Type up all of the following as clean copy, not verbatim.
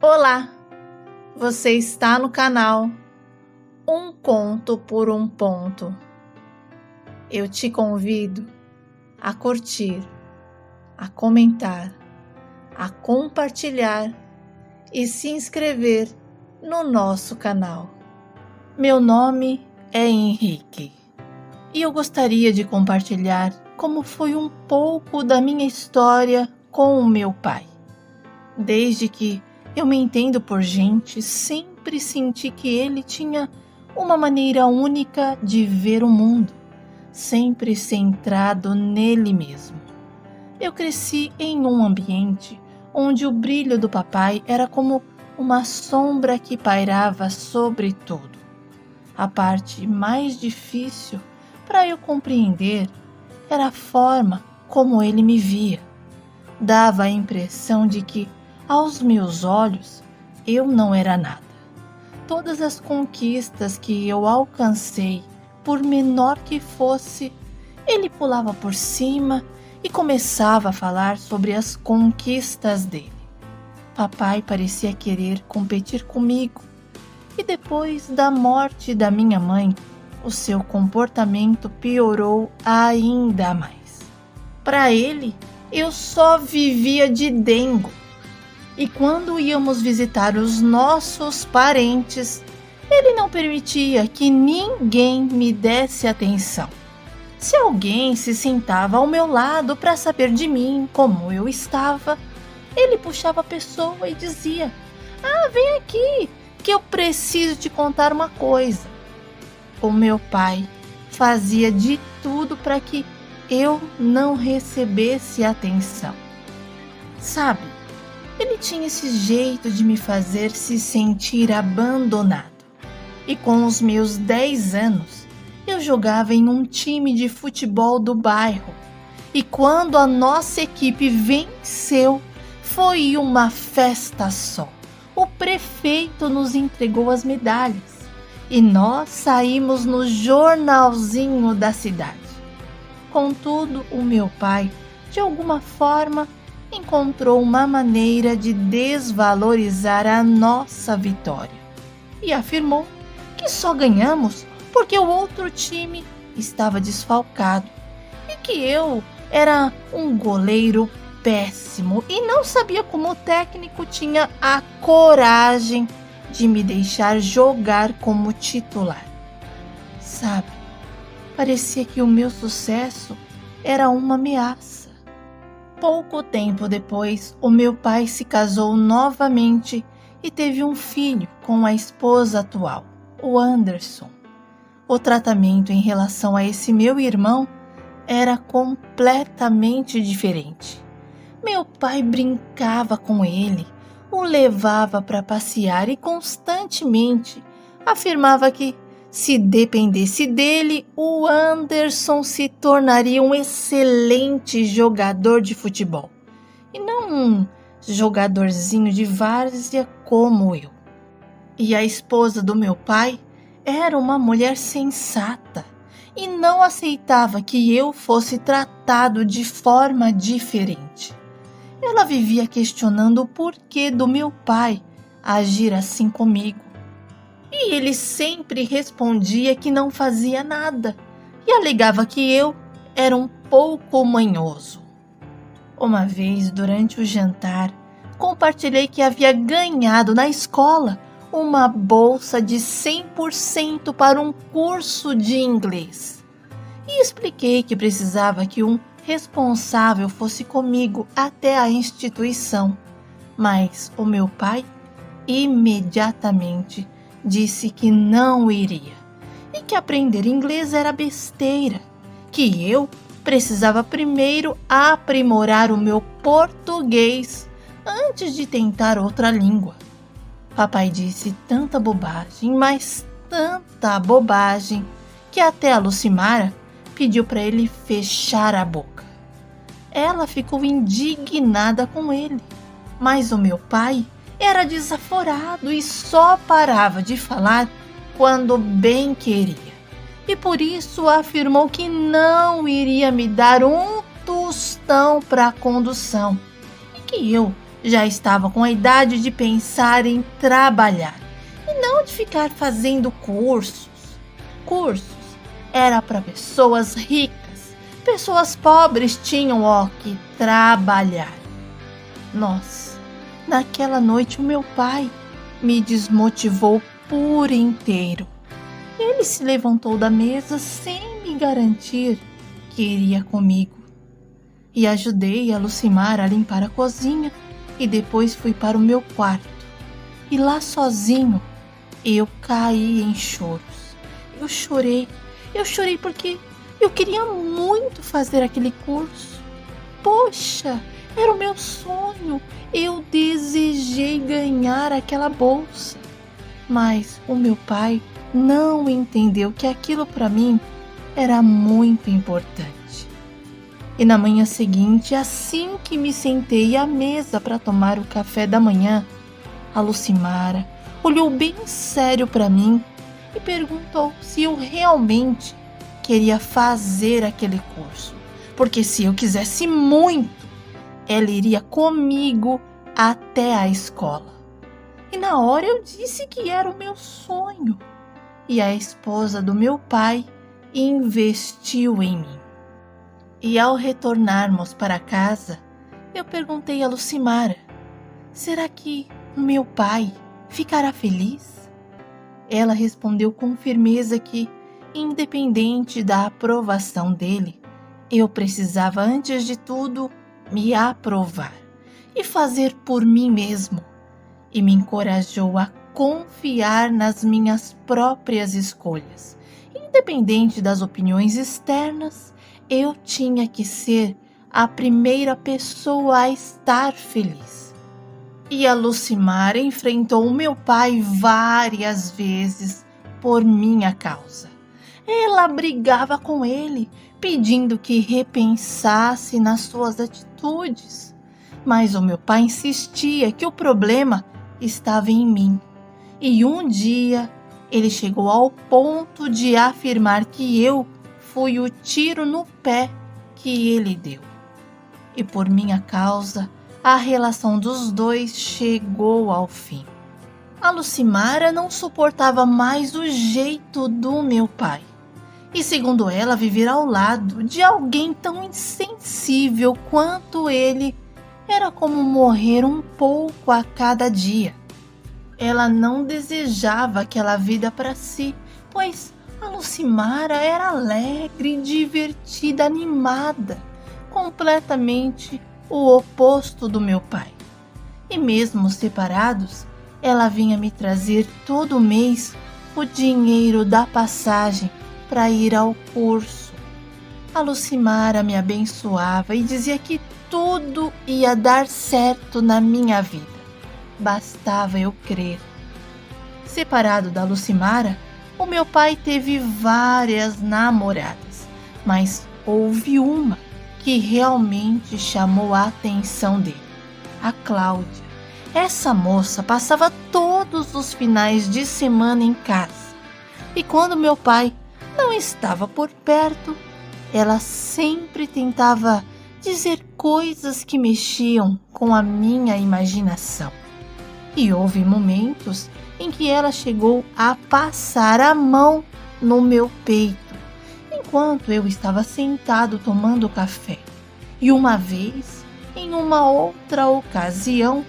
Olá, você está no canal Um Conto por um Ponto. Eu te convido a curtir, a comentar, a compartilhar e se inscrever no nosso canal. Meu nome é Henrique e eu gostaria de compartilhar como foi um pouco da minha história com o meu pai. Desde que eu me entendo por gente, sempre senti que ele tinha uma maneira única de ver o mundo, sempre centrado nele mesmo. Eu cresci em um ambiente onde o brilho do papai era como uma sombra que pairava sobre tudo. A parte mais difícil para eu compreender era a forma como ele me via. Dava a impressão de que, aos meus olhos, eu não era nada. Todas as conquistas que eu alcancei, por menor que fosse, ele pulava por cima e começava a falar sobre as conquistas dele. Papai parecia querer competir comigo, e depois da morte da minha mãe, o seu comportamento piorou ainda mais. Para ele, eu só vivia de dengo. E quando íamos visitar os nossos parentes, ele não permitia que ninguém me desse atenção. Se alguém se sentava ao meu lado para saber de mim, como eu estava, ele puxava a pessoa e dizia: vem aqui, que eu preciso te contar uma coisa. O meu pai fazia de tudo para que eu não recebesse atenção. Sabe, ele tinha esse jeito de me fazer se sentir abandonado. E com os meus 10 anos, eu jogava em um time de futebol do bairro. E quando a nossa equipe venceu, foi uma festa só. O prefeito nos entregou as medalhas e nós saímos no jornalzinho da cidade. Contudo, o meu pai, de alguma forma, encontrou uma maneira de desvalorizar a nossa vitória e afirmou que só ganhamos porque o outro time estava desfalcado e que eu era um goleiro péssimo e não sabia como o técnico tinha a coragem de me deixar jogar como titular. Sabe, parecia que o meu sucesso era uma ameaça. Pouco tempo depois, o meu pai se casou novamente e teve um filho com a esposa atual, o Anderson. O tratamento em relação a esse meu irmão era completamente diferente. Meu pai brincava com ele, o levava para passear e constantemente afirmava que, se dependesse dele, o Anderson se tornaria um excelente jogador de futebol e não um jogadorzinho de várzea como eu. E a esposa do meu pai era uma mulher sensata e não aceitava que eu fosse tratado de forma diferente. Ela vivia questionando o porquê do meu pai agir assim comigo. E ele sempre respondia que não fazia nada e alegava que eu era um pouco manhoso. Uma vez, durante o jantar, compartilhei que havia ganhado na escola uma bolsa de 100% para um curso de inglês. E expliquei que precisava que um responsável fosse comigo até a instituição. Mas o meu pai imediatamente disse que não iria e que aprender inglês era besteira, que eu precisava primeiro aprimorar o meu português antes de tentar outra língua. Papai disse tanta bobagem, mas tanta bobagem, que até a Lucimara pediu para ele fechar a boca. Ela ficou indignada com ele, mas o meu pai era desaforado e só parava de falar quando bem queria. E por isso afirmou que não iria me dar um tostão para a condução e que eu Já estava com a idade de pensar em trabalhar e não de ficar fazendo cursos. Cursos era para pessoas ricas, pessoas pobres tinham que trabalhar. Nossa, naquela noite o meu pai me desmotivou por inteiro. Ele se levantou da mesa sem me garantir que iria comigo. E ajudei a Lucimar a limpar a cozinha e depois fui para o meu quarto. E lá sozinho eu caí em choros. Eu chorei porque eu queria muito fazer aquele curso. Poxa, era o meu sonho. Eu desejei ganhar aquela bolsa. Mas o meu pai não entendeu que aquilo para mim era muito importante. E na manhã seguinte, assim que me sentei à mesa para tomar o café da manhã, a Lucimara olhou bem sério para mim e perguntou se eu realmente queria fazer aquele curso. Porque se eu quisesse muito, ela iria comigo até a escola. E na hora eu disse que era o meu sonho. E a esposa do meu pai investiu em mim. E ao retornarmos para casa, eu perguntei a Lucimara: será que o meu pai ficará feliz? Ela respondeu com firmeza que, independente da aprovação dele, eu precisava, antes de tudo, me aprovar e fazer por mim mesmo. E me encorajou a confiar nas minhas próprias escolhas. Independente das opiniões externas, eu tinha que ser a primeira pessoa a estar feliz. E a Lucimara enfrentou o meu pai várias vezes por minha causa. Ela brigava com ele, pedindo que repensasse nas suas atitudes. Mas o meu pai insistia que o problema estava em mim. E um dia ele chegou ao ponto de afirmar que eu fui o tiro no pé que ele deu. E por minha causa, a relação dos dois chegou ao fim. A Lucimara não suportava mais o jeito do meu pai. E segundo ela, viver ao lado de alguém tão insensível quanto ele era como morrer um pouco a cada dia. Ela não desejava aquela vida para si, pois a Lucimara era alegre, divertida, animada, completamente o oposto do meu pai. E mesmo separados, ela vinha me trazer todo mês o dinheiro da passagem para ir ao curso. A Lucimara me abençoava e dizia que tudo ia dar certo na minha vida. Bastava eu crer. Separado da Lucimara, o meu pai teve várias namoradas, mas houve uma que realmente chamou a atenção dele, a Cláudia. Essa moça passava todos os finais de semana em casa, e quando meu pai não estava por perto, ela sempre tentava dizer coisas que mexiam com a minha imaginação. E houve momentos em que ela chegou a passar a mão no meu peito, enquanto eu estava sentado tomando café. E uma vez, em uma outra ocasião,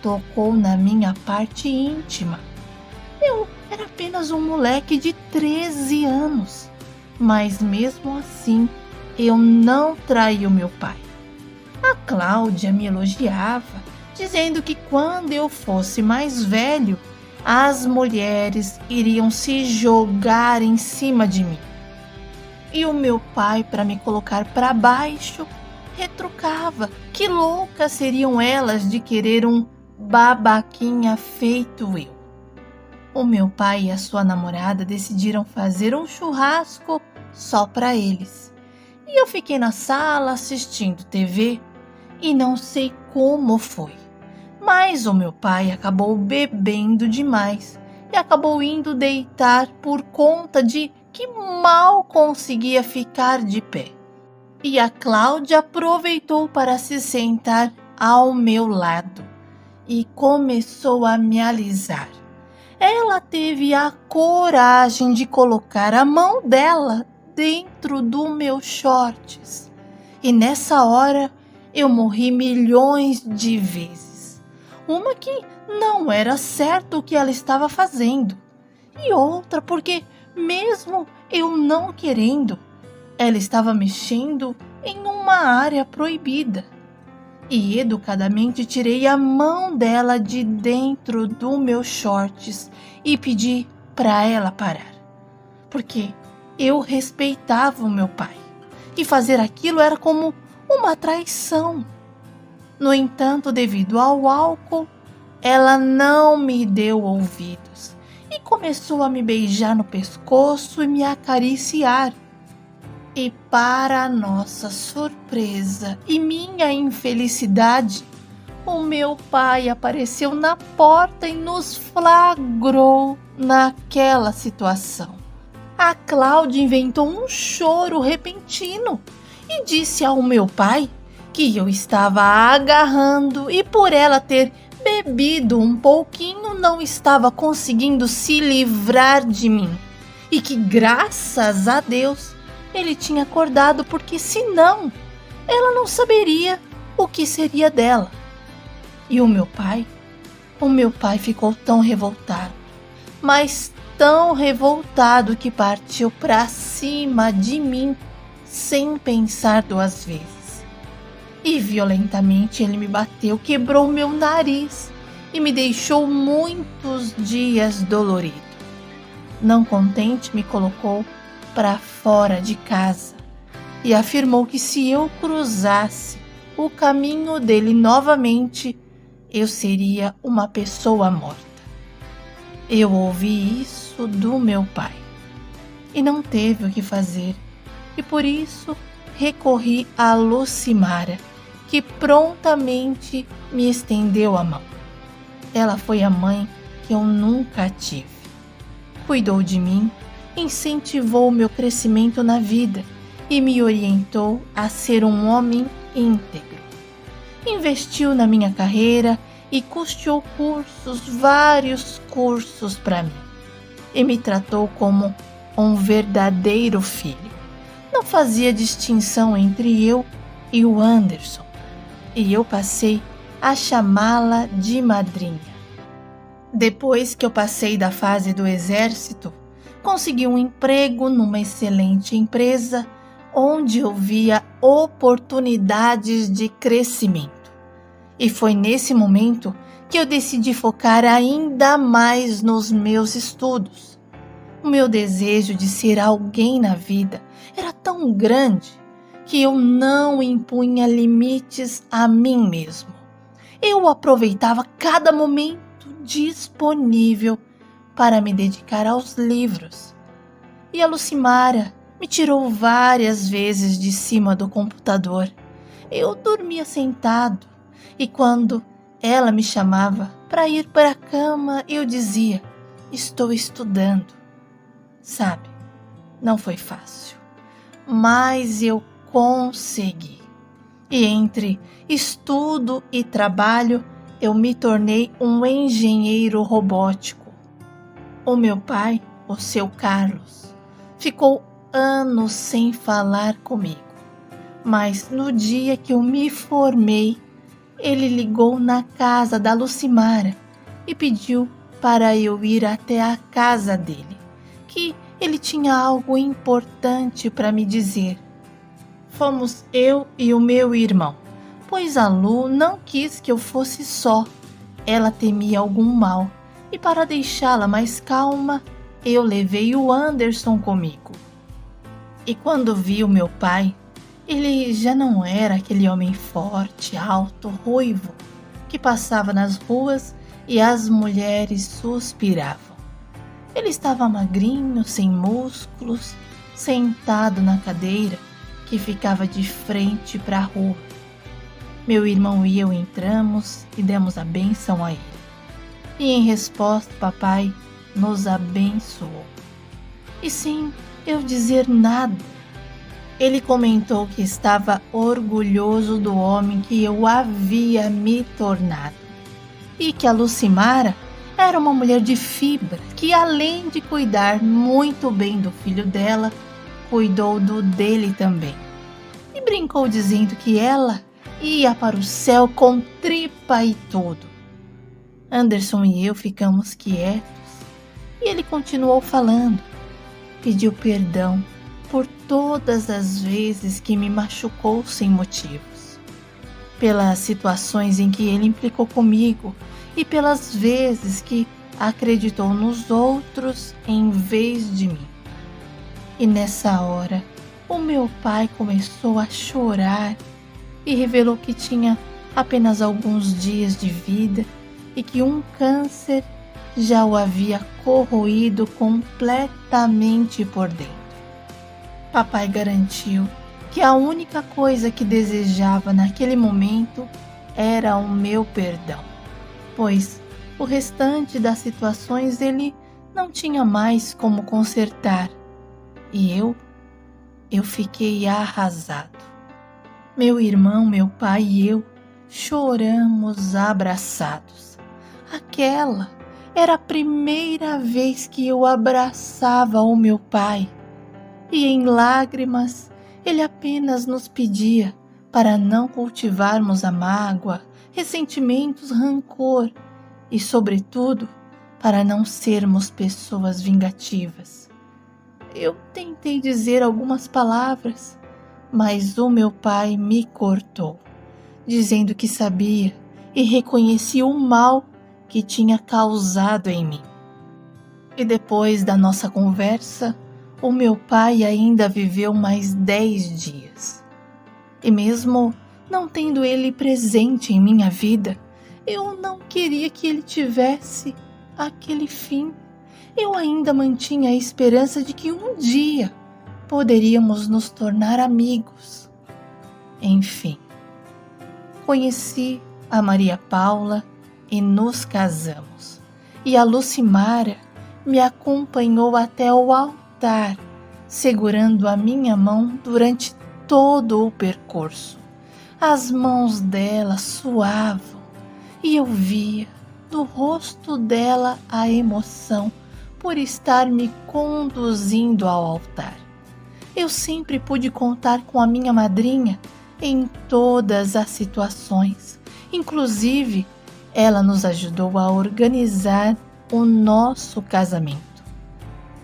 tocou na minha parte íntima. Eu era apenas um moleque de 13 anos, mas mesmo assim eu não traí o meu pai. A Cláudia me elogiava, dizendo que quando eu fosse mais velho, as mulheres iriam se jogar em cima de mim. E o meu pai, para me colocar para baixo, retrucava que loucas seriam elas de querer um babaquinha feito eu. O meu pai e a sua namorada decidiram fazer um churrasco só para eles. E eu fiquei na sala assistindo TV e não sei como foi. Mas o meu pai acabou bebendo demais e acabou indo deitar por conta de que mal conseguia ficar de pé. E a Cláudia aproveitou para se sentar ao meu lado, e começou a me alisar. Ela teve a coragem de colocar a mão dela dentro do meu shorts. E nessa hora eu morri milhões de vezes. Uma que não era certo o que ela estava fazendo. E outra porque, mesmo eu não querendo, ela estava mexendo em uma área proibida. E educadamente tirei a mão dela de dentro do meu shorts e pedi para ela parar. Porque eu respeitava o meu pai. E fazer aquilo era como uma traição. No entanto, devido ao álcool, ela não me deu ouvidos e começou a me beijar no pescoço e me acariciar. E para nossa surpresa e minha infelicidade, o meu pai apareceu na porta e nos flagrou naquela situação. A Cláudia inventou um choro repentino e disse ao meu pai que eu estava agarrando e por ela ter bebido um pouquinho não estava conseguindo se livrar de mim e que graças a Deus ele tinha acordado porque senão ela não saberia o que seria dela. E o meu pai ficou tão revoltado, mas tão revoltado que partiu para cima de mim sem pensar duas vezes. E violentamente ele me bateu, quebrou meu nariz e me deixou muitos dias dolorido. Não contente, me colocou para fora de casa e afirmou que se eu cruzasse o caminho dele novamente, eu seria uma pessoa morta. Eu ouvi isso do meu pai e não teve o que fazer, e por isso recorri a Lucimara, que prontamente me estendeu a mão. Ela foi a mãe que eu nunca tive. Cuidou de mim, incentivou meu crescimento na vida e me orientou a ser um homem íntegro. Investiu na minha carreira e custeou vários cursos para mim. E me tratou como um verdadeiro filho. Não fazia distinção entre eu e o Anderson. E eu passei a chamá-la de madrinha. Depois que eu passei da fase do exército, consegui um emprego numa excelente empresa onde eu via oportunidades de crescimento. E foi nesse momento que eu decidi focar ainda mais nos meus estudos. O meu desejo de ser alguém na vida era tão grande que eu não impunha limites a mim mesmo. Eu aproveitava cada momento disponível para me dedicar aos livros. E a Lucimara me tirou várias vezes de cima do computador. Eu dormia sentado e quando ela me chamava para ir para a cama, eu dizia: estou estudando. Sabe, não foi fácil, mas eu consegui. E entre estudo e trabalho, eu me tornei um engenheiro robótico. O meu pai, o seu Carlos, ficou anos sem falar comigo. Mas no dia que eu me formei, ele ligou na casa da Lucimara e pediu para eu ir até a casa dele, que ele tinha algo importante para me dizer. Fomos eu e o meu irmão, pois a Lu não quis que eu fosse só. Ela temia algum mal e para deixá-la mais calma, eu levei o Anderson comigo. E quando vi o meu pai, ele já não era aquele homem forte, alto, ruivo, que passava nas ruas e as mulheres suspiravam. Ele estava magrinho, sem músculos, sentado na cadeira que ficava de frente para a rua. Meu irmão e eu entramos e demos a bênção a ele. E em resposta, papai nos abençoou. E sem eu dizer nada, ele comentou que estava orgulhoso do homem que eu havia me tornado. e que a Lucimara era uma mulher de fibra que, além de cuidar muito bem do filho dela, cuidou do dele também. E brincou dizendo que ela ia para o céu com tripa e tudo. Anderson e eu ficamos quietos e ele continuou falando. Pediu perdão por todas as vezes que me machucou sem motivos, pelas situações em que ele implicou comigo e pelas vezes que acreditou nos outros em vez de mim. E nessa hora, o meu pai começou a chorar e revelou que tinha apenas alguns dias de vida e que um câncer já o havia corroído completamente por dentro. Papai garantiu que a única coisa que desejava naquele momento era o meu perdão, pois o restante das situações ele não tinha mais como consertar. E eu fiquei arrasado. Meu irmão, meu pai e eu choramos abraçados. Aquela era a primeira vez que eu abraçava o meu pai. E em lágrimas, ele apenas nos pedia para não cultivarmos a mágoa, ressentimentos, rancor e, sobretudo, para não sermos pessoas vingativas. Eu tentei dizer algumas palavras, mas o meu pai me cortou, dizendo que sabia e reconhecia o mal que tinha causado em mim. E depois da nossa conversa, o meu pai ainda viveu mais 10 dias. E mesmo não tendo ele presente em minha vida, eu não queria que ele tivesse aquele fim. Eu ainda mantinha a esperança de que um dia poderíamos nos tornar amigos. Enfim, conheci a Maria Paula e nos casamos. E a Lucimara me acompanhou até o altar, segurando a minha mão durante todo o percurso. As mãos dela suavam e eu via no rosto dela a emoção por estar me conduzindo ao altar. Eu sempre pude contar com a minha madrinha em todas as situações. Inclusive, ela nos ajudou a organizar o nosso casamento.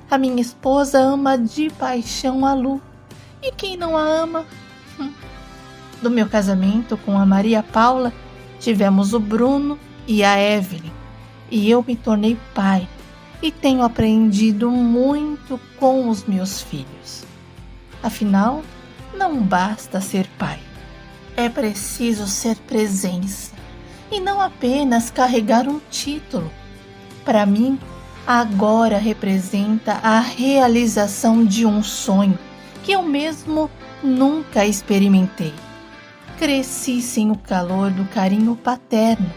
A minha esposa ama de paixão a Lu. E quem não a ama? Do meu casamento com a Maria Paula, tivemos o Bruno e a Evelyn. E eu me tornei pai. E tenho aprendido muito com os meus filhos. Afinal, não basta ser pai. É preciso ser presença. E não apenas carregar um título. Para mim, agora representa a realização de um sonho que eu mesmo nunca experimentei. Cresci sem o calor do carinho paterno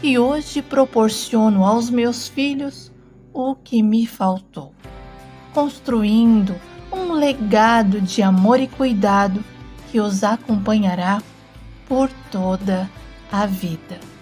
e hoje proporciono aos meus filhos o que me faltou, construindo um legado de amor e cuidado que os acompanhará por toda a vida.